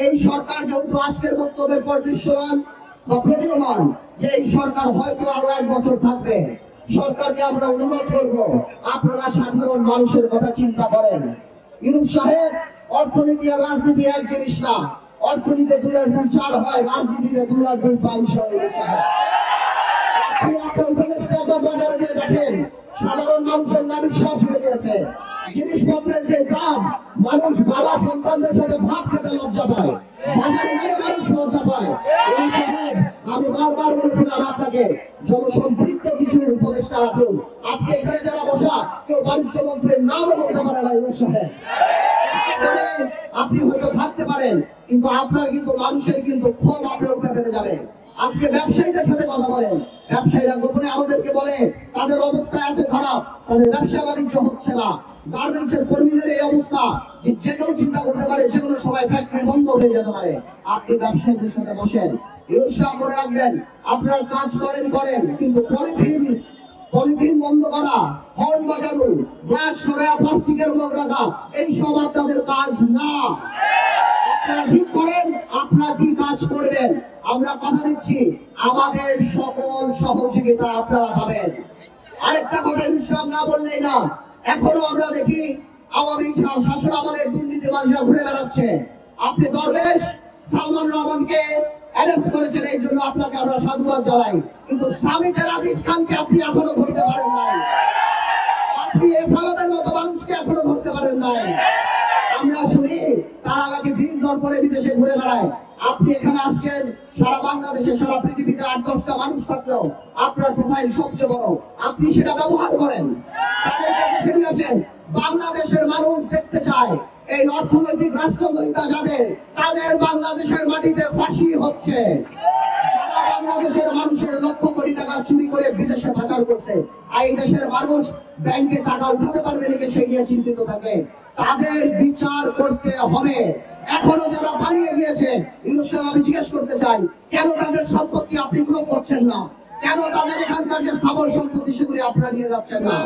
এই সরকার যেহেতু আজকের বক্তব্যের পর দৃশ্যমান বা প্রতীয়মান যে এই সরকার হয়তো আরো 1 বছর থাকবে, সরকারকে আমরা অনুরোধ করব আপনারা সাধারণ মানুষের কথা চিন্তা করেন। ইউনূস সাহেব, অর্থনীতি আর রাজনীতি এক জিনিস না। অর্থনীতিতে 2 আর 2 4 হয়, রাজনীতিতে 2 আর 2 5 হয়। ইউনূস সাহেব, আপনি আপনার উপদেষ্টা বাজারে যে দেখেন সাধারণ মানুষের নামে সব হয়ে গেছে। জিনিসপত্রের যে দাম, মানুষ বাবা সন্তানদের সাথে ভাত খেতে লজ্জা পায়, বাজারে গেলে মানুষ লজ্জা পায়। ইউনূস সাহেব, আমি বারবার বলেছিলাম আপনাকে জনসম্পৃক্ত কিছু উপদেষ্টা রাখুন। আজকে এখানে যারা বসা কেউ বাণিজ্য মন্ত্রীর নামও বলতে পারে না। ইউনূস সাহেব, আপনি হয়তো থাকতে পারেন, কিন্তু আপনার কিন্তু মানুষের কিন্তু ক্ষোভ আপনার উপরে বেড়ে যাবে। আজকে ব্যবসায়ীদের সাথে কথা বলেন, ব্যবসায়ীরা গোপনে আমাদেরকে বলে তাদের অবস্থা এত খারাপ, তাদের ব্যবসা বাণিজ্য হচ্ছে না। গার্মেন্টসের কর্মীদের এই অবস্থা যে কেউ চিন্তা করতে পারে যে কোনো সময় ফ্যাক্টরি বন্ধ হয়ে যেতে পারে। আপনি ব্যবসায়ীদের সাথে বসেন। ইউনূস সাহেব, মনে রাখবেন আপনার কাজ করেন, কিন্তু পলিথিন বন্ধ করা, হর্ন বাজানো, গ্লাস সরায়া প্লাস্টিকের মগ রাখা, এই সব আপনাদের কাজ না। আপনারা ঠিক করেন আপনারা কি কাজ করবেন। আমরা কথা দিচ্ছি আমাদের সকল সহযোগিতা আপনারা পাবেন। আরেকটা কথা ইউনূস সাহেব না বললেই না, এখনো আমরা দেখি আওয়ামী শাসন আমলের দুর্নীতিবাজরা ঘুরে বেড়াচ্ছে। আপনি দরবেশ সালমান রহমানকে অ্যারেস্ট করেছেন, এই জন্য আপনাকে আমরা সাধুবাদ জানাই, কিন্তু সামিটের আজিজ খানকে আপনি এখনো ধরতে পারেন নাই। আপনি এসালামের মতো মানুষকে এখনো ধরতে পারেন নাই। আমরা শুনি তারা নাকি দিন দর্পণে বিদেশে ঘুরে বেড়ায়। আপনি এখানে আসছেন, সারা বাংলাদেশে সারা পৃথিবীতে 8-10টা মানুষ থাকলেও আপনার প্রোফাইল সবচেয়ে বড়, আপনি সেটা ব্যবহার করেন, তাদেরকে দেশে নিয়ে আসেন। বাংলাদেশের মানুষ দেখতে চায় এই অর্থনৈতিক রাষ্ট্রদ্রোহিতা যাদের, তাদের বাংলাদেশের মাটিতে ফাঁসি হচ্ছে। যারা বাংলাদেশের মানুষের লক্ষ কোটি টাকা চুরি করে বিদেশে পাচার করছে, আর এই দেশের মানুষ ব্যাংকে টাকা উঠাতে পারবে নাকি সে নিয়ে চিন্তিত থাকে, তাদের বিচার করতে হবে। এখনো যারা পালিয়ে গিয়েছে, ইউনূস সাহেব, আমি জিজ্ঞেস করতে চাই কেন তাদের সম্পত্তি আপনি গ্রহণ করছেন না? কেন তাদের এখানকার যে স্থাবর সম্পত্তি সেগুলি আপনারা নিয়ে যাচ্ছেন না?